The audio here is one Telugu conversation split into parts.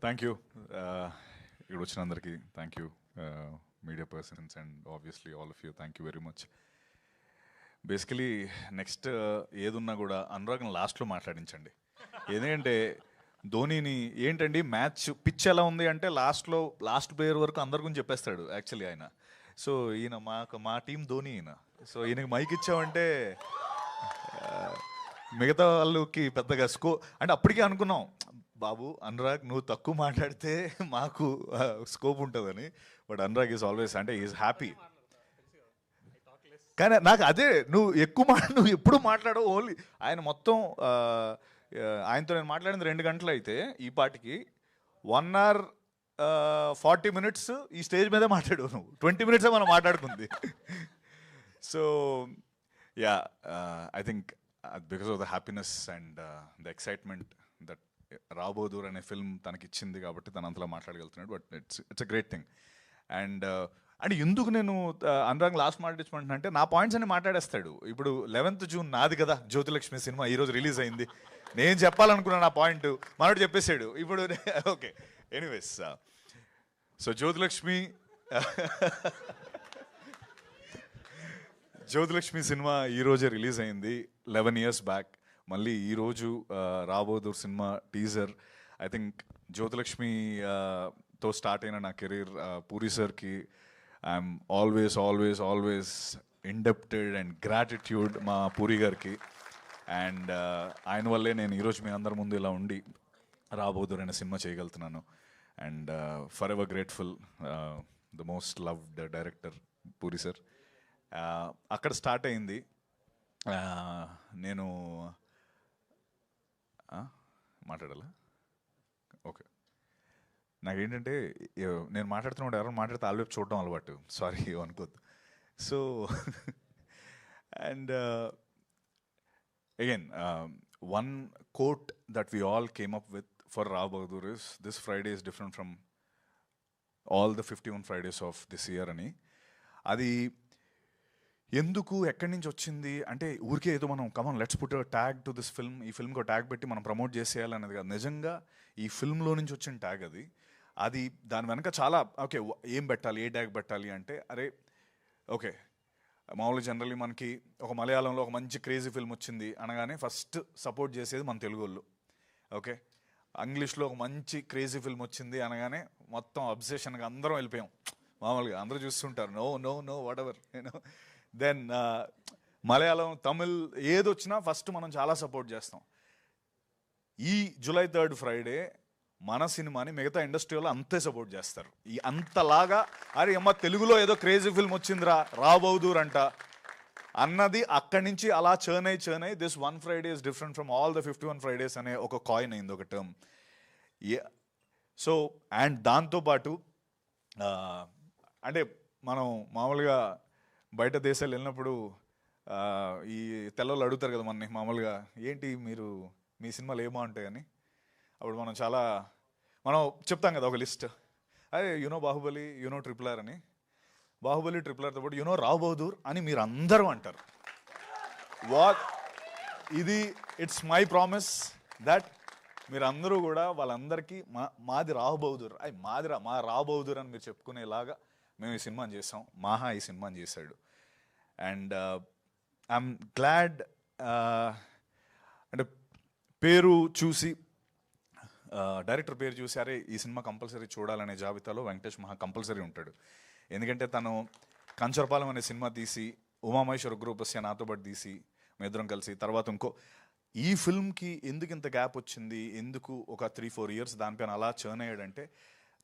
Thank you. ఇక్కడ వచ్చిన అందరికీ thank you, media persons and obviously all of you, thank you very much. Basically next ఏదున్నా కూడా అనురాగ్ని లాస్ట్లో మాట్లాడించండి. ఎందుకంటే ధోనీని ఏంటండి మ్యాచ్ పిచ్ ఎలా ఉంది అంటే లాస్ట్ ప్లేయర్ వరకు అందరి గురించి చెప్పేస్తాడు యాక్చువల్లీ ఆయన. సో ఈయన మా టీం ధోని ఈయన. సో ఈయనకి మైక్ ఇచ్చామంటే మిగతా వాళ్ళకి పెద్దగా అంటే అప్పటికే అనుకున్నాం బాబు అనురాగ్ నువ్వు తక్కువ మాట్లాడితే మాకు స్కోప్ ఉంటుందని. బట్ అనురాగ్ ఈజ్ ఆల్వేస్ అంటే ఈజ్ హ్యాపీ. కానీ నాకు అదే నువ్వు ఎప్పుడు మాట్లాడవు ఓన్లీ ఆయన మొత్తం ఆయనతో నేను మాట్లాడింది 2 గంటలు అయితే ఈ పాటికి 1 hour 40 minutes ఈ స్టేజ్ మీదే మాట్లాడు. నువ్వు 20 minutes మనం మాట్లాడుకుంది. So yeah, I think because of the happiness and the excitement that Rabodur అనే ఫిల్మ్ తనకి ఇచ్చింది కాబట్టి తను అంతలా మాట్లాడగలుగుతున్నాడు. But it's a great thing. And ఎందుకు నేను అనురాగ్ లాస్ట్ మాట్లాడించమంటున్నా అంటే నా పాయింట్స్ అన్ని మాట్లాడేస్తాడు. ఇప్పుడు 11th June నాది కదా జ్యోతిలక్ష్మి సినిమా ఈరోజు రిలీజ్ అయింది. నేను చెప్పాలనుకున్నా నా పాయింట్ మనోడు చెప్పేశాడు. ఇప్పుడు okay anyways, so Jyothilakshmi cinema ఈరోజే రిలీజ్ అయింది 11 years బ్యాక్. మళ్ళీ ఈరోజు Rabodur cinema teaser. I think జ్యోతిలక్ష్మితో స్టార్ట్ అయిన నా కెరీర్ పూరి సార్కి I'm always indebted and gratitude మా పూరి గారికి. అండ్ ఆయన వల్లే నేను ఈరోజు మీ అందరి ముందు ఇలా ఉండి రాబోదూర్ అనే సినిమా చేయగలుగుతున్నాను. And for ever grateful, the most loved director puri sir. అక్కడ స్టార్ట్ అయింది. నేను మాట్లాడాలా? ఓకే. నాకేంటంటే నేను మాట్లాడుతున్నప్పుడు ఎవరైనా మాట్లాడితే ఆల్వేపు చూడడం అలవాటు. సారీ అనుకోద్దు. So and again one quote that we all came up with for Rao Bahadur is, this Friday is different from all the 51 Fridays of this year అని. అది ఎందుకు ఎక్కడి నుంచి వచ్చింది అంటే ఊరికే ఏదో మనం come on let's put tag to this film, ఈ ఫిల్మ్కి ఒక ట్యాగ్ పెట్టి మనం ప్రమోట్ చేసేయాలనేది కాదు. నిజంగా ఈ ఫిల్మ్లో నుంచి వచ్చిన ట్యాగ్ అది దాని వెనక చాలా ఓకే ఏం పెట్టాలి, ఏ ట్యాగ్ పెట్టాలి అంటే అరే ఓకే మామూలుగా జనరల్లీ మనకి ఒక మలయాళంలో ఒక మంచి క్రేజీ ఫిల్మ్ వచ్చింది అనగానే ఫస్ట్ సపోర్ట్ చేసేది మన తెలుగు వాళ్ళు. ఓకే, ఇంగ్లీష్లో ఒక మంచి క్రేజీ ఫిల్మ్ వచ్చింది అనగానే మొత్తం అబ్సెషన్గా అందరం వెళ్ళిపోయాం. మామూలుగా అందరూ చూస్తుంటారు no no no whatever you know. Then Malayalam, Tamil ఏదొచ్చినా ఫస్ట్ మనం చాలా సపోర్ట్ చేస్తాం. ఈ July 3rd ఫ్రైడే మన సినిమాని మిగతా ఇండస్ట్రీలో అంతే సపోర్ట్ చేస్తారు. ఈ అంతలాగా అరే అమ్మ తెలుగులో ఏదో క్రేజీ ఫిల్మ్ వచ్చిందిరా రాబోదూర్ అంట అన్నది అక్కడి నుంచి అలా చర్న్ అయ్యి this 1 Friday is different from all the 51 Fridays అనే ఒక కాయిన్ అయింది, ఒక టర్మ్. సో అండ్ దాంతోపాటు అంటే మనం మామూలుగా బయట దేశాలు వెళ్ళినప్పుడు ఈ తెల్లలు అడుగుతారు కదా మనని మామూలుగా, ఏంటి మీరు మీ సినిమాలు ఏమో ఉంటాయని. అప్పుడు మనం చెప్తాం కదా ఒక లిస్ట్, అదే యూనో బాహుబలి, యూనో RRR అని. బాహుబలి RRRతో పాటు యూనో రావ్ బహదూర్ అని మీరు అందరూ అంటారు. ఇది ఇట్స్ మై ప్రామిస్ దట్ మీరు అందరూ కూడా వాళ్ళందరికీ మాది రావ్ బహదూర్, మా రావ్ బహదూర్ అని మీరు చెప్పుకునేలాగా మేము ఈ సినిమాని చేసాం. మాహా ఈ సినిమాని చేశాడు. అండ్ ఐఎమ్ గ్లాడ్ అంటే పేరు చూసి డైరెక్టర్ పేరు చూసి అరే ఈ సినిమా కంపల్సరీ చూడాలనే జాబితాలో వెంకటేష్ మహా కంపల్సరీ ఉంటాడు. ఎందుకంటే తను కంచరపాలెం అనే సినిమా తీసి ఉమామహేశ్వర గ్రూపస్య నాతో పాటు తీసి మేమిద్దరం కలిసి తర్వాత ఈ ఫిల్మ్కి ఎందుకు ఇంత గ్యాప్ వచ్చింది, ఎందుకు ఒక 3-4 years దానిపైన అలా చర్న్ అయ్యాడంటే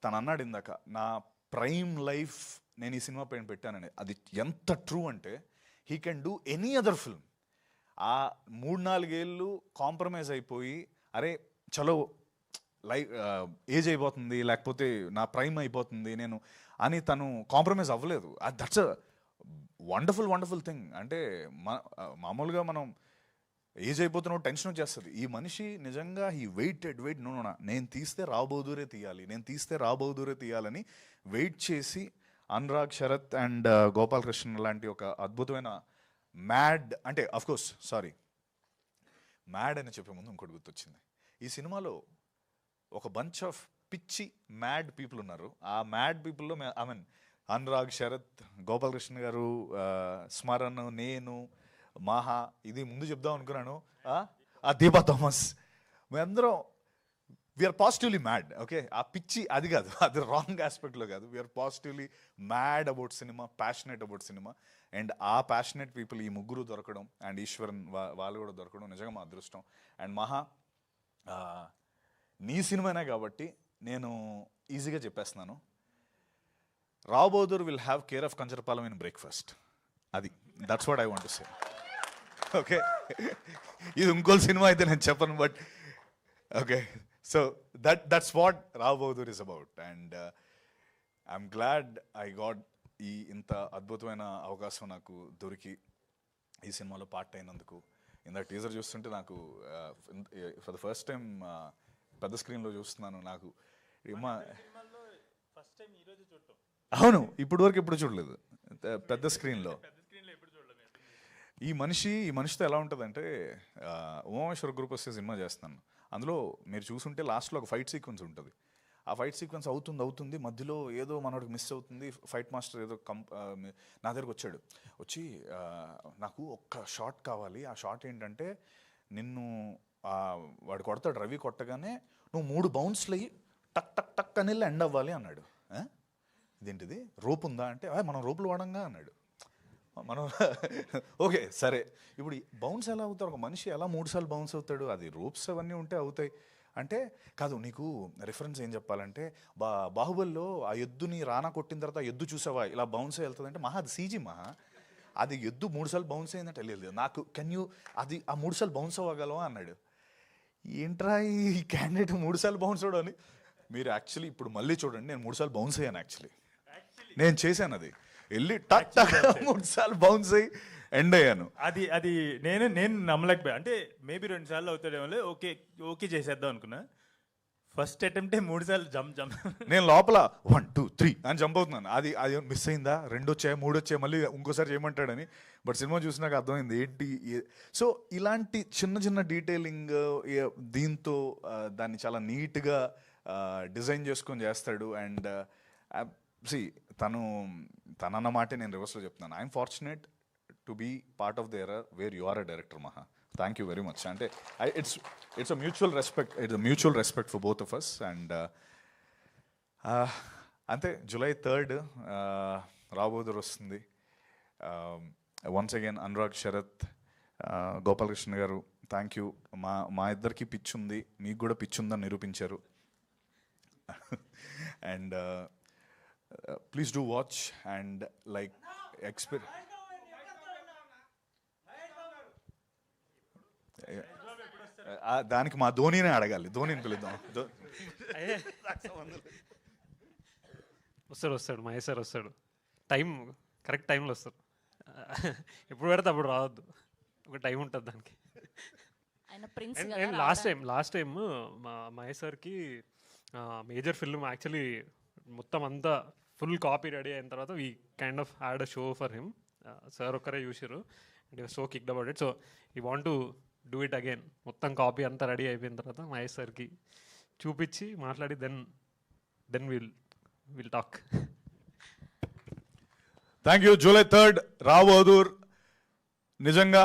తను అన్నాడు ఇందాక నా ప్రైమ్ లైఫ్ నేను ఈ సినిమా పైన పెట్టానని. అది ఎంత ట్రూ అంటే he can do any other film. ఆ 3-4 ఏళ్ళు కాంప్రమైజ్ అయిపోయి అరే చలో ఏజ్ అయిపోతుంది లేకపోతే నా ప్రైమ్ అయిపోతుంది నేను అని తను కాంప్రమైజ్ అవ్వలేదు. That's a wonderful thing. అంటే మామూలుగా మనం ఏజ్ అయిపోతున్న టెన్షన్ వచ్చేస్తుంది. ఈ మనిషి నిజంగా హీ వెయిట్ నేను తీస్తే రాబోదూరే తీయాలని వెయిట్ చేసి అనురాగ్, శరత్ అండ్ గోపాలకృష్ణ లాంటి ఒక అద్భుతమైన మ్యాడ్ అంటే అఫ్కోర్స్ మ్యాడ్ అని చెప్పే ముందు ఇంకోటి గుర్తొచ్చింది. ఈ సినిమాలో ఒక బంచ్ ఆఫ్ పిచ్చి మ్యాడ్ పీపుల్ ఉన్నారు. ఆ మ్యాడ్ పీపుల్లో ఐ మీన్ అనురాగ్, శరత్, గోపాలకృష్ణ గారు, స్మరణ్, నేను, మాహా, ఇది ముందు చెప్దాం అనుకున్నాను, దీపా థామస్, మేమందరం వీఆర్ పాజిటివ్లీ మ్యాడ్. ఓకే, ఆ పిచ్చి అది కాదు, అది రాంగ్ ఆస్పెక్ట్లో కాదు. We're positively mad about cinema, passionate about cinema. And ఆ ప్యాషనెట్ పీపుల్ ఈ ముగ్గురు దొరకడం, అండ్ ఈశ్వరన్ వాళ్ళు కూడా దొరకడం నిజంగా మా అదృష్టం. అండ్ మహా, నీ సినిమానే కాబట్టి నేను ఈజీగా చెప్పేస్తున్నాను, Rao Bahadur will have care of Kancharapalem in breakfast. అది that's what I want to say. Okay, ఇది ఇంకో సినిమా అయితే నేను చెప్పను, but okay, so that's what Rao Bahadur is about. And I'm glad I got ఈ ఇంత అద్భుతమైన అవకాశం నాకు దొరికి ఈ సినిమాలో పార్ట్ అయినందుకు. ఇందాక టీజర్ చూస్తుంటే నాకు ఫర్ ద ఫస్ట్ టైం పెద్ద స్క్రీన్లో చూస్తున్నాను. నాకు అవును, ఇప్పుడు వరకు ఎప్పుడు చూడలేదు పెద్ద స్క్రీన్లో. ఈ మనిషితో ఎలా ఉంటుందంటే, ఉమామేశ్వర గ్రూప్ వస్తే సినిమా చేస్తున్నాను, అందులో మీరు చూసుంటే లాస్ట్లో ఒక ఫైట్ సీక్వెన్స్ ఉంటుంది. ఆ ఫైట్ సీక్వెన్స్ అవుతుంది, మధ్యలో ఏదో మనోడికి మిస్ అవుతుంది. ఫైట్ మాస్టర్ ఏదో నా దగ్గరకు వచ్చి నాకు ఒక్క షాట్ కావాలి. ఆ షాట్ ఏంటంటే, నిన్ను వాడు కొడతాడు, రవి కొట్టగానే నువ్వు 3 బౌన్స్లు అయ్యి టక్ టక్ టక్ అని వెళ్ళి ఎండ్ అవ్వాలి అన్నాడు. ఇదేంటిది, రోప్ ఉందా అంటే, మనం రోపులు వాడంగా అన్నాడు. మనం ఓకే సరే, ఇప్పుడు బౌన్స్ ఎలా అవుతారు, ఒక మనిషి ఎలా 3 సార్లు బౌన్స్ అవుతాడు, అది రోప్స్ అవన్నీ ఉంటే అవుతాయి అంటే. కాదు, నీకు రిఫరెన్స్ ఏం చెప్పాలంటే, బాహుబలిలో ఆ ఎద్దుని రానా కొట్టిన తర్వాత ఎద్దు చూసావా ఇలా బౌన్స్ వెళ్తుంది అంటే, మహా అది సీజీ, మహా అది ఎద్దు 3 సార్లు బౌన్స్ అయిందంటే లేదు నాకు, కెన్ యూ అది ఆ 3 సార్లు బౌన్స్ అవ్వగలవా అన్నాడు. ఏంట్రా ఈ క్యాండిడేట్ 3 సార్లు బౌన్స్ అవడం అని. మీరు యాక్చువల్లీ ఇప్పుడు మళ్ళీ చూడండి, నేను 3 సార్లు బౌన్స్ అయ్యాను. యాక్చువల్లీ నేను చేశాను, అది వెళ్ళి టక్ టక్ 3 సార్లు బౌన్స్ అయ్యి ఎండ్ అయ్యాను. అది నేను నమ్మలేకపోయా. అంటే మేబీ 2 సార్లు అవుతాడేమో, ఓకే చేసేద్దాం అనుకున్నా. ఫస్ట్ అటెంప్టే 3 సార్లు జంప్. నేను లోపల 1 2 3 అని జంప్ అవుతున్నాను. అది మిస్ అయిందా, 2 వచ్చాయి 3 వచ్చాయి, మళ్ళీ ఇంకోసారి చేయమంటాడని. బట్ సినిమా చూసినాక అర్థమైంది ఏంటి. సో ఇలాంటి చిన్న డీటెయిలింగ్ దీంతో దాన్ని చాలా నీట్గా డిజైన్ చేసుకొని చేస్తాడు. అండ్ తనన్న మాటే నేను రివర్స్లో చెప్తున్నాను. I'm fortunate to be part of the era where you are a director, Maha. Thank you very much. అంటే it's a mutual respect for both of us. And అంతే, July 3rd రావ్ బహదూర్ వస్తుంది. Once again Anurag, Sharath, Gopalakrishna garu, thank you. మా ఇద్దరికి పిచ్ ఉంది, మీకు కూడా పిచ్ ఉందని నిరూపించారు. And please do watch and like దానికి మా ధోనినే అడగాలి, ధోనిని పిలుద్దాం. వస్తాడు మహేష్ సార్ వస్తాడు, కరెక్ట్ టైంలో వస్తారు. ఎప్పుడు పెడితే అప్పుడు రావద్దు, ఒక టైం ఉంటుంది దానికి. లాస్ట్ టైం మా మహేష్ సార్కి మేజర్ ఫిల్మ్ యాక్చువల్లీ మొత్తం అంతా ఫుల్ కాపీ రెడీ అయిన తర్వాత we kind of had a show for him. Sir ఒక్కరే చూసారు and so kicked about it. So we want to do it again. మొత్తం కాపీ అంతా రెడీ అయిపోయిన తర్వాత మహేష్ సార్కి చూపించి మాట్లాడి then will talk. Thank you. July 3rd Rao Bahadur. నిజంగా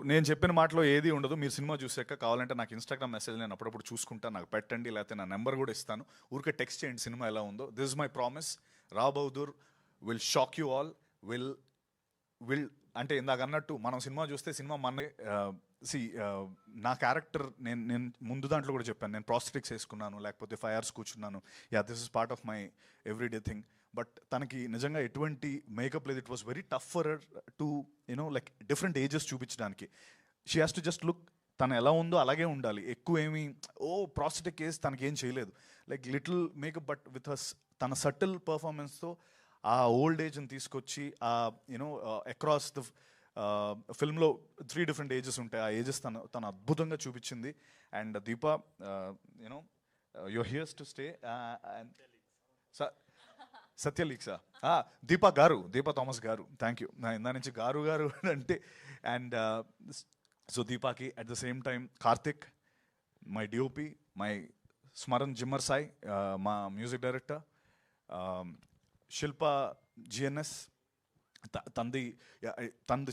నేను చెప్పిన మాటలో ఏది ఉండదు. మీరు సినిమా చూసాక కావాలంటే నాకు ఇన్స్టాగ్రామ్ మెసేజ్ నేను అప్పుడప్పుడు చూసుకుంటా, నాకు పెట్టండి, లేకపోతే నా నెంబర్ కూడా ఇస్తాను. ఊరికే టెక్స్ట్ చేయండి సినిమా ఎలా ఉందో. This is my promise. Rao Bahadur will shock you all. Will అంటే ఇందాక అన్నట్టు మనం సినిమా చూస్తే సినిమా నా క్యారెక్టర్ నేను ముందు దాంట్లో కూడా చెప్పాను, నేను ప్రాస్థెటిక్స్ వేసుకున్నాను, లేకపోతే 5 hours కూర్చున్నాను. This is part of my everyday thing. But తనకి నిజంగా ఎటువంటి మేకప్ లేదు. It was very tough for her to like different ages చూపించడానికి. She has to just look, తను ఎలా ఉందో అలాగే ఉండాలి. ఎక్కువ ఏమి ప్రాస్థెటిక్ వేసి తనకి ఏం చేయలేదు. Like little makeup, but with తన సటిల్ పర్ఫార్మెన్స్తో ఆ ఓల్డ్ ఏజ్ని తీసుకొచ్చి అక్రాస్ ద ఫిల్మ్లో 3 different ఏజెస్ ఉంటాయి. ఆ ఏజెస్ తను అద్భుతంగా చూపించింది. And Deepa, your here's to stay. సత్యలీక్సా, దీపా థామస్ గారు, థ్యాంక్ యూ. ఇందా నుంచి గారు అంటే. అండ్ సో దీపాకి at the same time Karthik, my DOP, my Smaran జిమ్మర్ సాయ్ మా మ్యూజిక్ డైరెక్టర్, శిల్ప జిఎన్ఎస్, తనది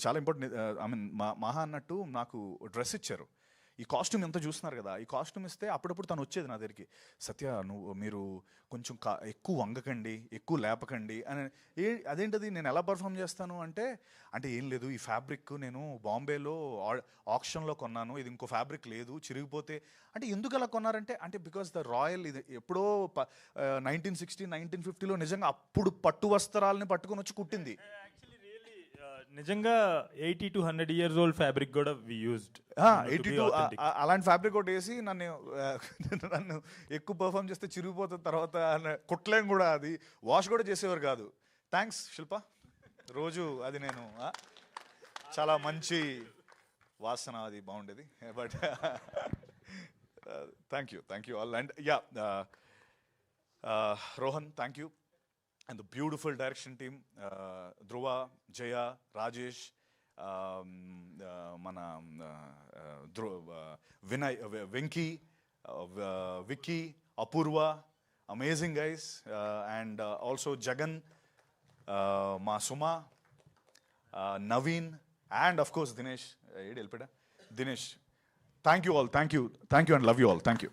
చాలా ఇంపార్టెంట్. ఐ మీన్ మహా అన్నట్టు నాకు డ్రెస్ ఇచ్చారు. ఈ కాస్ట్యూమ్ ఎంత చూస్తున్నారు కదా, ఈ కాస్ట్యూమ్ ఇస్తే అప్పుడప్పుడు తను వచ్చేది నా దగ్గరికి, సత్య మీరు కొంచెం ఎక్కువ వంగకండి, ఎక్కువ లేపకండి అని. అదేంటది నేను ఎలా పర్ఫామ్ చేస్తాను అంటే, ఏం లేదు, ఈ ఫ్యాబ్రిక్ నేను బాంబేలో ఆక్షన్లో కొన్నాను, ఇది ఇంకో ఫ్యాబ్రిక్ లేదు, చిరిగిపోతే. ఎందుకు అలా కొన్నారంటే, బికాస్ ద రాయల్, ఇది ఎప్పుడో 1960 1950లో నిజంగా అప్పుడు పట్టు వస్త్రాలని పట్టుకొని వచ్చి కుట్టింది. నిజంగా 80 to 100 years old ఫ్యాబ్రిక్ కూడా వి యూజ్డ్. 82 అలాంటి ఫ్యాబ్రిక్ ఒకటి వేసి నన్ను ఎక్కువ పర్ఫామ్ చేస్తే చిరిగిపోతుంది, తర్వాత కుట్టలేం కూడా, అది వాష్ కూడా చేసేవారు కాదు. థ్యాంక్స్ శిల్ప, రోజు అది నేను చాలా మంచి వాసన, అది బాగుండేది. But thank you all. And yeah, Rohan, thank you. And the beautiful direction team, Dhruva, Jaya, Rajesh, Vinay, Venki, Vicky, Apurva, amazing guys, and also Jagan, Ma Suma, Naveen, and of course Dinesh. Dinesh, thank you all, thank you and love you all, thank you.